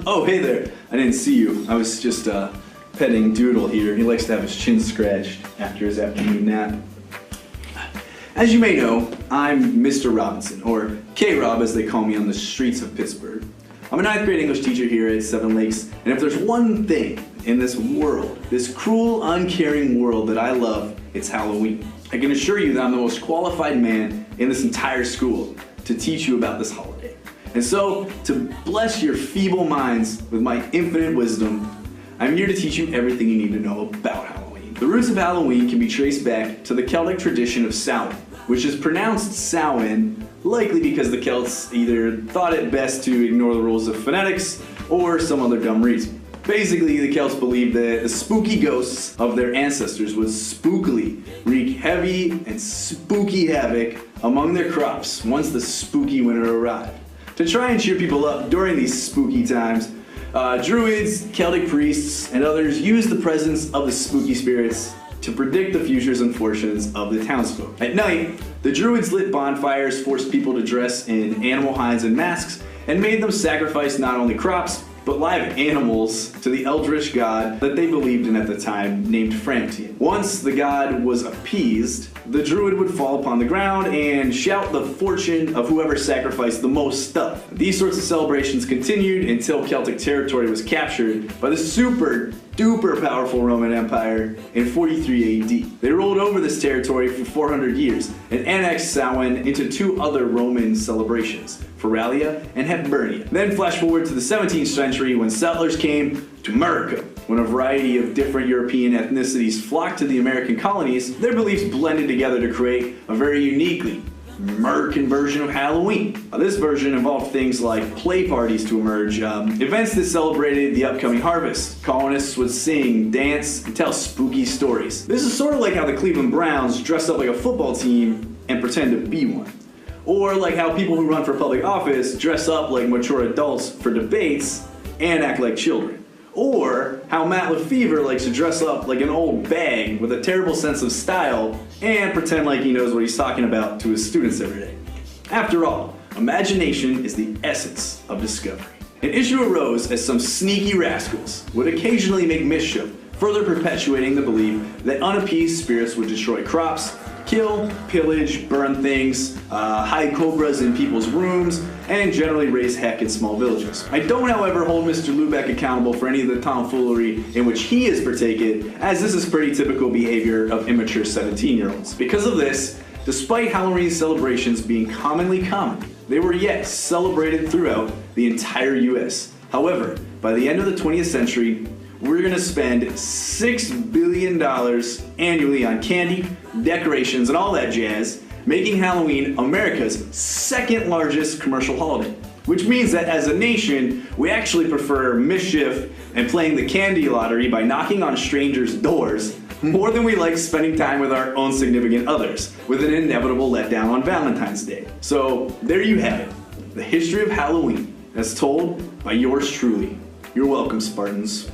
Oh, hey there. I didn't see you. I was just petting Doodle here. He likes to have his chin scratched after his afternoon nap. As you may know, I'm Mr. Robinson, or K-Rob as they call me on the streets of Pittsburgh. I'm a 9th grade English teacher here at Seven Lakes, and if there's one thing in this world, this cruel, uncaring world that I love, it's Halloween. I can assure you that I'm the most qualified man in this entire school to teach you about this holiday. And so, to bless your feeble minds with my infinite wisdom, I'm here to teach you everything you need to know about Halloween. The roots of Halloween can be traced back to the Celtic tradition of Samhain, which is pronounced Samhain, likely because the Celts either thought it best to ignore the rules of phonetics or some other dumb reason. Basically, the Celts believed that the spooky ghosts of their ancestors would spookily wreak heavy and spooky havoc among their crops once the spooky winter arrived. To try and cheer people up during these spooky times, druids, Celtic priests, and others used the presence of the spooky spirits to predict the futures and fortunes of the townsfolk. At night, the druids lit bonfires, forced people to dress in animal hides and masks, and made them sacrifice not only crops, but live animals to the eldritch god that they believed in at the time, named Framtian. Once the god was appeased, the druid would fall upon the ground and shout the fortune of whoever sacrificed the most stuff. These sorts of celebrations continued until Celtic territory was captured by the super duper powerful Roman Empire in 43 AD. They ruled over this territory for 400 years and annexed Samhain into two other Roman celebrations, Feralia and Hibernia. Then flash forward to the 17th century when settlers came to America. When a variety of different European ethnicities flocked to the American colonies, their beliefs blended together to create a very uniquely American version of Halloween. This version involved things like play parties to emerge, events that celebrated the upcoming harvest. Colonists would sing, dance, and tell spooky stories. This is sort of like how the Cleveland Browns dress up like a football team and pretend to be one. Or like how people who run for public office dress up like mature adults for debates and act like children. Or how Matt Lefevre likes to dress up like an old bag with a terrible sense of style and pretend like he knows what he's talking about to his students every day. After all, imagination is the essence of discovery. An issue arose as some sneaky rascals would occasionally make mischief, further perpetuating the belief that unappeased spirits would destroy crops, kill, pillage, burn things, hide cobras in people's rooms, and generally raise heck in small villages. I don't, however, hold Mr. Lubeck accountable for any of the tomfoolery in which he has partaken, as this is pretty typical behavior of immature 17-year-olds. Because of this, despite Halloween celebrations being commonly common, they were yet celebrated throughout the entire US. However, by the end of the 20th century, we're gonna spend $6 billion annually on candy, decorations, and all that jazz, making Halloween America's second largest commercial holiday. Which means that as a nation, we actually prefer mischief and playing the candy lottery by knocking on strangers' doors more than we like spending time with our own significant others, with an inevitable letdown on Valentine's Day. So there you have it, the history of Halloween, as told by yours truly. You're welcome, Spartans.